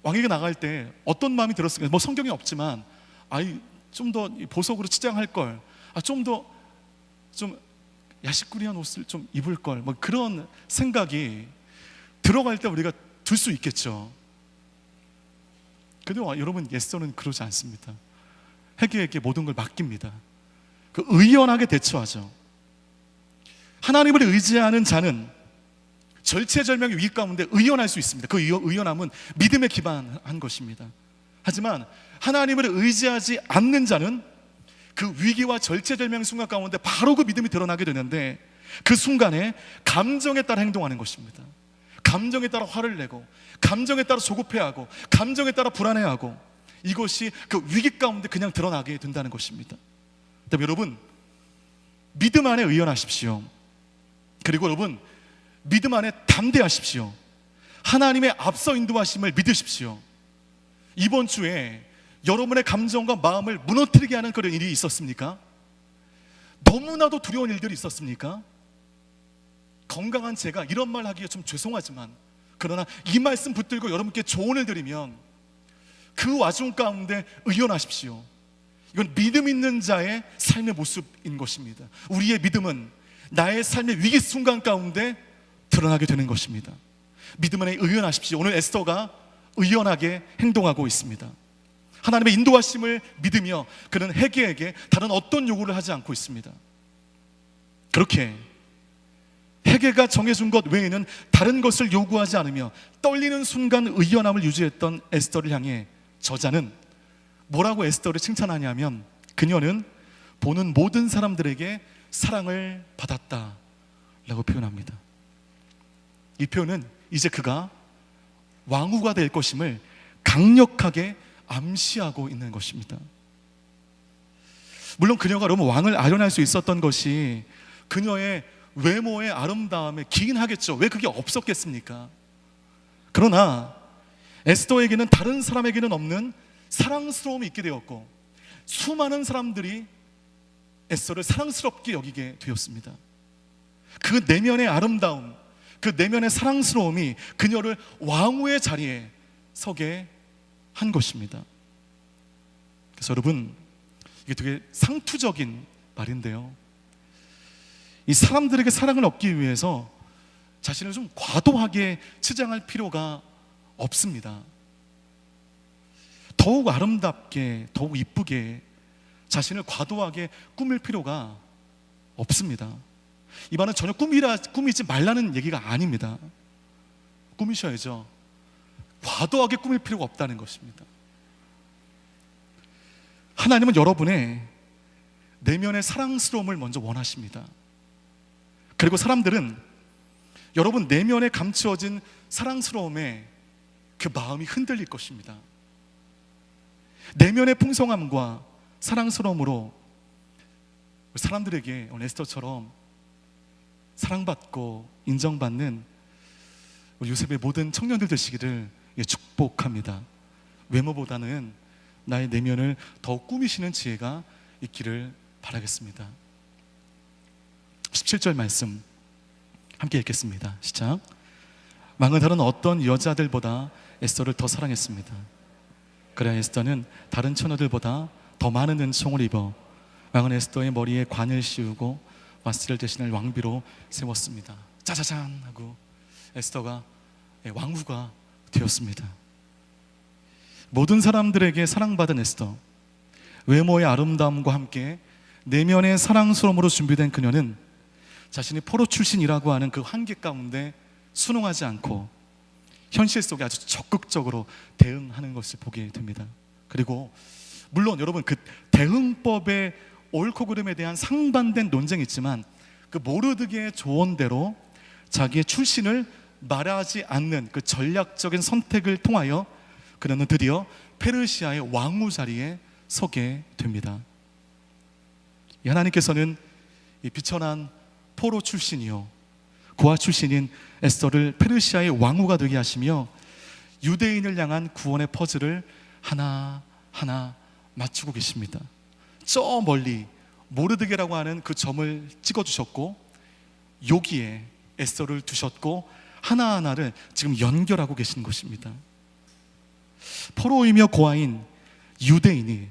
왕에게 나갈 때 어떤 마음이 들었을까요? 뭐 성경에 없지만 좀 더 보석으로 치장할 걸, 좀 더 좀 야식꾸리한 옷을 좀 입을 걸, 뭐 그런 생각이 들어갈 때 우리가 들 수 있겠죠. 근데 여러분, 에스더는 그러지 않습니다. 헤게에게 모든 걸 맡깁니다. 그 의연하게 대처하죠. 하나님을 의지하는 자는 절체절명의 위기 가운데 의연할 수 있습니다. 그 의연함은 믿음에 기반한 것입니다. 하지만 하나님을 의지하지 않는 자는 그 위기와 절체절명의 순간 가운데 바로 그 믿음이 드러나게 되는데 그 순간에 감정에 따라 행동하는 것입니다. 감정에 따라 화를 내고, 감정에 따라 조급해하고, 감정에 따라 불안해하고, 이것이 그 위기 가운데 그냥 드러나게 된다는 것입니다. 그다음에 여러분, 믿음 안에 의연하십시오. 그리고 여러분, 믿음 안에 담대하십시오. 하나님의 앞서 인도하심을 믿으십시오. 이번 주에 여러분의 감정과 마음을 무너뜨리게 하는 그런 일이 있었습니까? 너무나도 두려운 일들이 있었습니까? 건강한 제가 이런 말 하기가 좀 죄송하지만, 그러나 이 말씀 붙들고 여러분께 조언을 드리면 그 와중 가운데 의연하십시오. 이건 믿음 있는 자의 삶의 모습인 것입니다. 우리의 믿음은 나의 삶의 위기 순간 가운데 드러나게 되는 것입니다. 믿음 안에 의연하십시오. 오늘 에스더가 의연하게 행동하고 있습니다. 하나님의 인도하심을 믿으며 그는 헤게에게 다른 어떤 요구를 하지 않고 있습니다. 그렇게 헤게가 정해준 것 외에는 다른 것을 요구하지 않으며 떨리는 순간 의연함을 유지했던 에스더를 향해 저자는 뭐라고 에스더를 칭찬하냐면, 그녀는 보는 모든 사람들에게 사랑을 받았다라고 표현합니다. 이 표현은 이제 그가 왕후가 될 것임을 강력하게 암시하고 있는 것입니다. 물론 그녀가 너무 왕을 아련할 수 있었던 것이 그녀의 외모의 아름다움에 기인하겠죠. 왜 그게 없었겠습니까? 그러나 에스더에게는 다른 사람에게는 없는 사랑스러움이 있게 되었고, 수많은 사람들이 에스더를 사랑스럽게 여기게 되었습니다. 그 내면의 아름다움, 그 내면의 사랑스러움이 그녀를 왕후의 자리에 서게 한 것입니다. 그래서 여러분, 이게 되게 상투적인 말인데요, 이 사람들에게 사랑을 얻기 위해서 자신을 좀 과도하게 치장할 필요가 없습니다. 더욱 아름답게, 더욱 이쁘게 자신을 과도하게 꾸밀 필요가 없습니다. 이 말은 전혀 꾸미지 말라는 얘기가 아닙니다. 꾸미셔야죠. 과도하게 꾸밀 필요가 없다는 것입니다. 하나님은 여러분의 내면의 사랑스러움을 먼저 원하십니다. 그리고 사람들은 여러분 내면에 감추어진 사랑스러움에 그 마음이 흔들릴 것입니다. 내면의 풍성함과 사랑스러움으로 사람들에게 에스더처럼 사랑받고 인정받는 우리 요셉의 모든 청년들 되시기를 축복합니다. 외모보다는 나의 내면을 더욱 꾸미시는 지혜가 있기를 바라겠습니다. 17절 말씀 함께 읽겠습니다. 시작. 왕은 다른 어떤 여자들보다 에스더를 더 사랑했습니다. 그래야 에스더는 다른 처녀들보다 더 많은 은총을 입어 왕은 에스더의 머리에 관을 씌우고 와스를 대신할 왕비로 세웠습니다. 짜자잔 하고 에스더가 왕후가 되었습니다. 모든 사람들에게 사랑받은 에스더, 외모의 아름다움과 함께 내면의 사랑스러움으로 준비된 그녀는 자신이 포로 출신이라고 하는 그 한계 가운데 순응하지 않고 현실 속에 아주 적극적으로 대응하는 것을 보게 됩니다. 그리고 물론 여러분 그 대응법의 옳고 그름에 대한 상반된 논쟁이 있지만 그 모르드게의 조언대로 자기의 출신을 말하지 않는 그 전략적인 선택을 통하여 그녀는 드디어 페르시아의 왕후 자리에 서게 됩니다. 하나님께서는 이 비천한 포로 출신이요 고아 출신인 에스더를 페르시아의 왕후가 되게 하시며 유대인을 향한 구원의 퍼즐을 하나하나 맞추고 계십니다. 저 멀리 모르드게라고 하는 그 점을 찍어주셨고 여기에 에스더를 두셨고 하나하나를 지금 연결하고 계신 것입니다. 포로이며 고아인 유대인이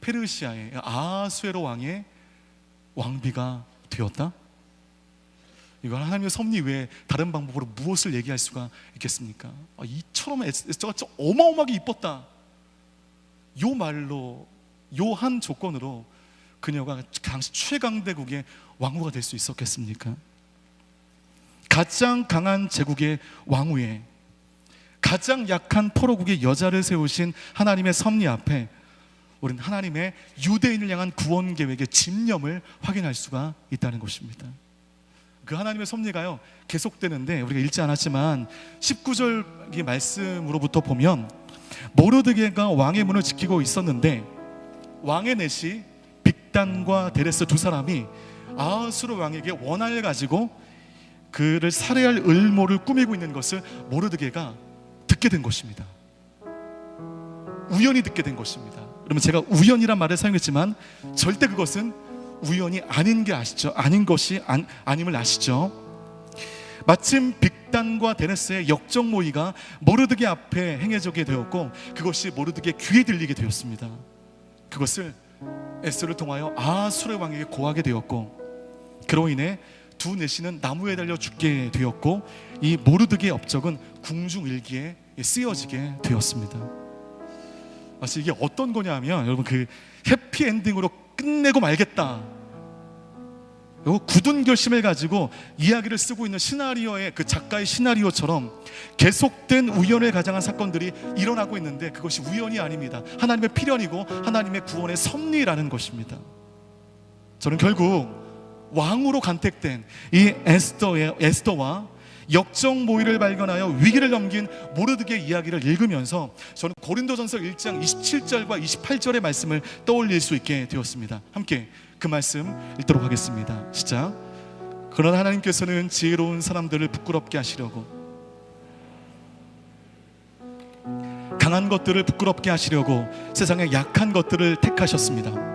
페르시아의 아하수에로 왕의 왕비가 되었다? 이건 하나님의 섭리 외에 다른 방법으로 무엇을 얘기할 수가 있겠습니까? 이처럼 에스더가 어마어마하게 이뻤다, 요 말로, 요 한 조건으로 그녀가 당시 최강대국의 왕후가 될 수 있었겠습니까? 가장 강한 제국의 왕후에 가장 약한 포로국의 여자를 세우신 하나님의 섭리 앞에 우리는 하나님의 유대인을 향한 구원 계획의 집념을 확인할 수가 있다는 것입니다. 그 하나님의 섭리가요 계속되는데 우리가 읽지 않았지만 19절 말씀으로부터 보면 모르드게가 왕의 문을 지키고 있었는데 왕의 넷이 빅단과 데레스 두 사람이 아하수르 왕에게 원한을 가지고 그를 살해할 을모를 꾸미고 있는 것을 모르드게가 듣게 된 것입니다. 우연히 듣게 된 것입니다. 그러면 제가 우연이란 말을 사용했지만 절대 그것은 우연이 아닌 게 아시죠? 아닌 것이 아님을 아시죠? 마침 빅단과 데레스의 역적 모의가 모르드게 앞에 행해지게 되었고 그것이 모르드게 귀에 들리게 되었습니다. 그것을 에스더를 통하여 아하수르 왕에게 고하게 되었고 그로 인해 두 내시는 나무에 달려 죽게 되었고 이 모르드게의 업적은 궁중일기에 쓰여지게 되었습니다. 마치 이게 어떤 거냐면 여러분 그 해피엔딩으로 끝내고 말겠다, 요 굳은 결심을 가지고 이야기를 쓰고 있는 시나리오의 그 작가의 시나리오처럼 계속된 우연을 가장한 사건들이 일어나고 있는데 그것이 우연이 아닙니다. 하나님의 필연이고 하나님의 구원의 섭리라는 것입니다. 저는 결국 왕으로 간택된 이 에스더와 역적 모의를 발견하여 위기를 넘긴 모르드게의 이야기를 읽으면서 저는 고린도전서 1장 27절과 28절의 말씀을 떠올릴 수 있게 되었습니다. 함께 그 말씀 읽도록 하겠습니다. 시작. 그러나 하나님께서는 지혜로운 사람들을 부끄럽게 하시려고 강한 것들을 부끄럽게 하시려고 세상의 약한 것들을 택하셨습니다.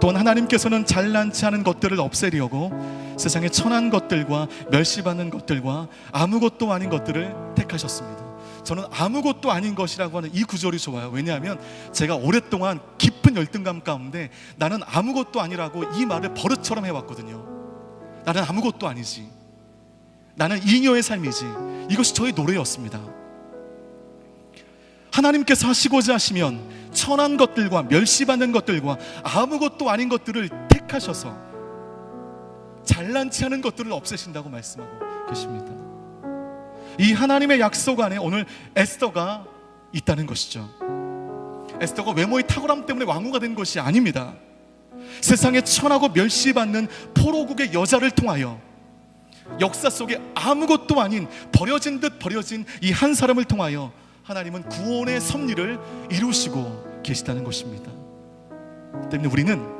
또한 하나님께서는 잘난치 않은 것들을 없애려고 세상의 천한 것들과 멸시받는 것들과 아무것도 아닌 것들을 택하셨습니다. 저는 아무것도 아닌 것이라고 하는 이 구절이 좋아요. 왜냐하면 제가 오랫동안 깊은 열등감 가운데 나는 아무것도 아니라고 이 말을 버릇처럼 해왔거든요. 나는 아무것도 아니지, 나는 잉여의 삶이지. 이것이 저의 노래였습니다. 하나님께서 하시고자 하시면 천한 것들과 멸시받는 것들과 아무것도 아닌 것들을 택하셔서 잘난치 않은 것들을 없애신다고 말씀하고 계십니다. 이 하나님의 약속 안에 오늘 에스더가 있다는 것이죠. 에스더가 외모의 탁월함 때문에 왕후가 된 것이 아닙니다. 세상에 천하고 멸시받는 포로국의 여자를 통하여 역사 속에 아무것도 아닌 버려진 듯 버려진 이 한 사람을 통하여 하나님은 구원의 섭리를 이루시고 계시다는 것입니다. 때문에 우리는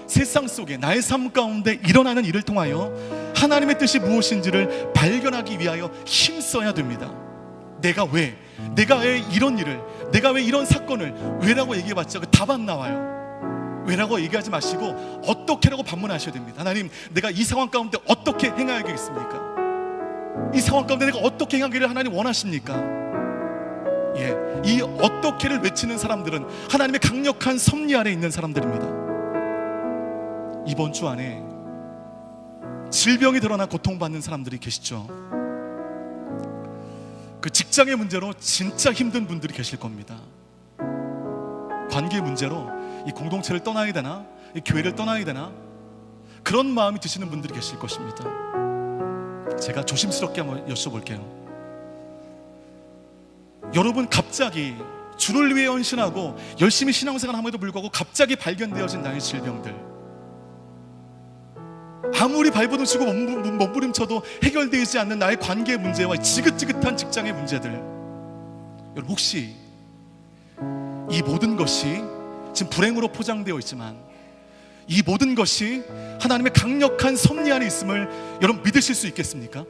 세상 속에 나의 삶 가운데 일어나는 일을 통하여 하나님의 뜻이 무엇인지를 발견하기 위하여 힘써야 됩니다. 내가 왜 이런 일을, 내가 왜 이런 사건을 왜라고 얘기해봤자 그 답 안 나와요. 왜라고 얘기하지 마시고 어떻게라고 반문하셔야 됩니다. 하나님, 내가 이 상황 가운데 어떻게 행하겠습니까? 이 상황 가운데 내가 어떻게 행하기를 하나님 원하십니까? 이 어떻게를 외치는 사람들은 하나님의 강력한 섭리 아래 있는 사람들입니다. 이번 주 안에 질병이 드러나 고통받는 사람들이 계시죠. 그 직장의 문제로 진짜 힘든 분들이 계실 겁니다. 관계 문제로 이 공동체를 떠나야 되나, 이 교회를 떠나야 되나, 그런 마음이 드시는 분들이 계실 것입니다. 제가 조심스럽게 한번 여쭤볼게요. 여러분, 갑자기 주를 위해 헌신하고 열심히 신앙생활 함에도 불구하고 갑자기 발견되어진 나의 질병들, 아무리 발버둥치고 몸부림쳐도 해결되지 않는 나의 관계 문제와 지긋지긋한 직장의 문제들, 여러분, 혹시 이 모든 것이 지금 불행으로 포장되어 있지만 이 모든 것이 하나님의 강력한 섭리 안에 있음을 여러분 믿으실 수 있겠습니까?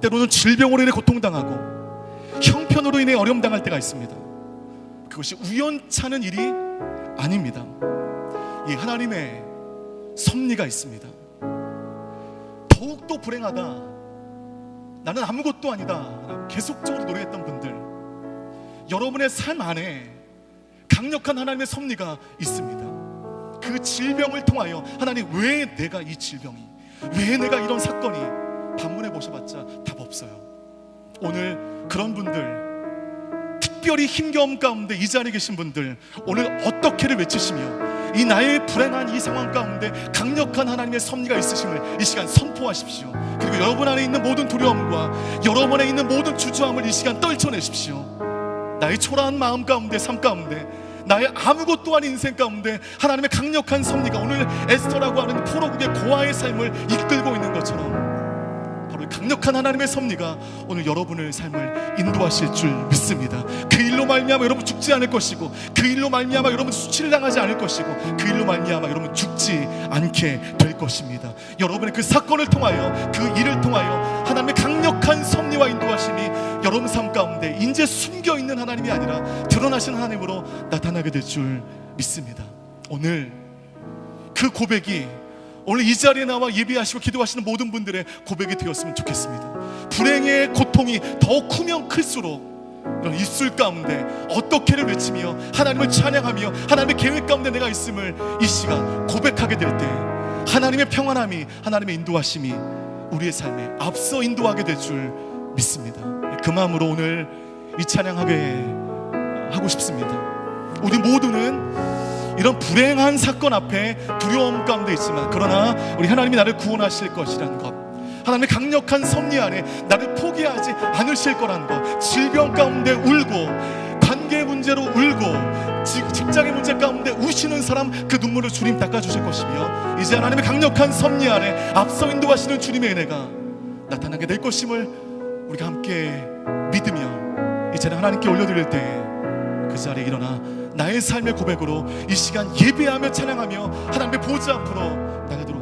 때로는 질병으로 인해 고통당하고 형편으로 인해 어려움당할 때가 있습니다. 그것이 우연찮은 일이 아닙니다. 이 하나님의 섭리가 있습니다. 더욱더 불행하다, 나는 아무것도 아니다 계속적으로 노래했던 분들, 여러분의 삶 안에 강력한 하나님의 섭리가 있습니다. 그 질병을 통하여 하나님, 왜 내가 이 질병이, 왜 내가 이런 사건이, 반문해 보셔봤자 답 없어요. 오늘 그런 분들, 특별히 힘겨움 가운데 이 자리에 계신 분들, 오늘 어떻게를 외치시며 이 나의 불행한 이 상황 가운데 강력한 하나님의 섭리가 있으심을 이 시간 선포하십시오. 그리고 여러분 안에 있는 모든 두려움과 여러분 안에 있는 모든 주저함을 이 시간 떨쳐내십시오. 나의 초라한 마음 가운데, 삶 가운데, 나의 아무것도 아닌 인생 가운데 하나님의 강력한 섭리가 오늘 에스더라고 하는 포로국의 고아의 삶을 이끌고 있는 것처럼 바로 강력한 하나님의 섭리가 오늘 여러분의 삶을 인도하실 줄 믿습니다. 그 일로 말미암아 여러분 죽지 않을 것이고, 그 일로 말미암아 여러분 수치를 당하지 않을 것이고, 그 일로 말미암아 여러분 죽지 않게 될 것입니다. 여러분의 그 사건을 통하여, 그 일을 통하여 하나님의 강력한 섭리와 인도하심이 여러분 삶 가운데 이제 숨겨있는 하나님이 아니라 드러나신 하나님으로 나타나게 될 줄 믿습니다. 오늘 그 고백이 오늘 이 자리에 나와 예배하시고 기도하시는 모든 분들의 고백이 되었으면 좋겠습니다. 불행의 고통이 더 크면 클수록 이런 입술 가운데 어떻게를 외치며 하나님을 찬양하며 하나님의 계획 가운데 내가 있음을 이 시간 고백하게 될 때 하나님의 평안함이, 하나님의 인도하심이 우리의 삶에 앞서 인도하게 될 줄 믿습니다. 그 마음으로 오늘 이 찬양하게 하고 싶습니다. 우리 모두는 이런 불행한 사건 앞에 두려움 가운데 있지만, 그러나 우리 하나님이 나를 구원하실 것이라는 것, 하나님의 강력한 섭리 안에 나를 포기하지 않으실 거라는 것, 질병 가운데 울고 관계 문제로 울고 직장의 문제 가운데 우시는 사람 그 눈물을 주님 닦아주실 것이며, 이제 하나님의 강력한 섭리 안에 앞서 인도하시는 주님의 은혜가 나타나게 될 것임을 우리가 함께 믿으며 이 자리에 하나님께 올려드릴 때 그 자리에 일어나 나의 삶의 고백으로 이 시간 예배하며 찬양하며 하나님의 보좌 앞으로 나가도록